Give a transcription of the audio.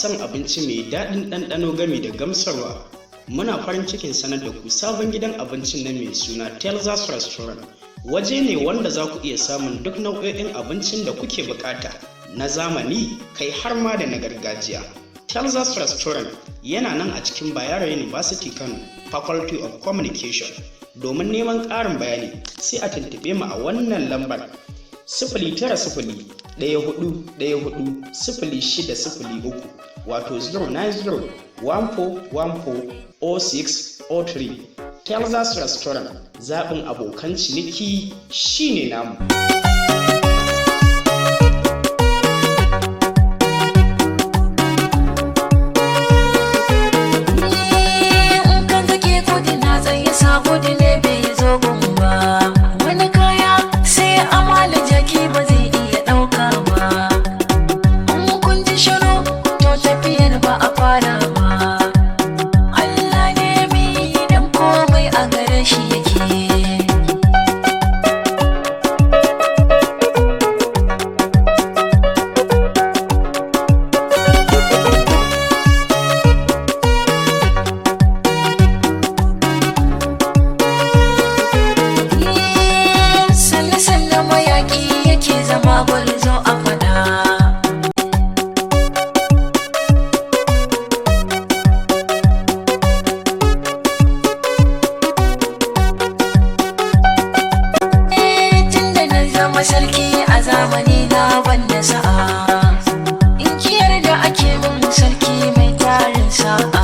son abinci mai daɗin ɗanɗano gami da gamsarwa, muna farin cikin sanar da ku sabon gidan abincin na mai suna Telzas Restaurant. Waje ne wanda za ku iya samun duk nau'o'in abincin da kuke bukata na zamani kai har ma da na gargajiya. Telzas Restaurant yana nan a cikin Bayero University Kano, Faculty of Communication. Domin neman ƙarin bayani sai a tuntuɓe mu a wannan lambar 09014140603 wato 09014140603. Telzas Restaurant, zaɓin abokan ciniki shine namu. Sarki a zamani na wanda sa'a in kiyar da ake mun sarki mai tarin sa'a.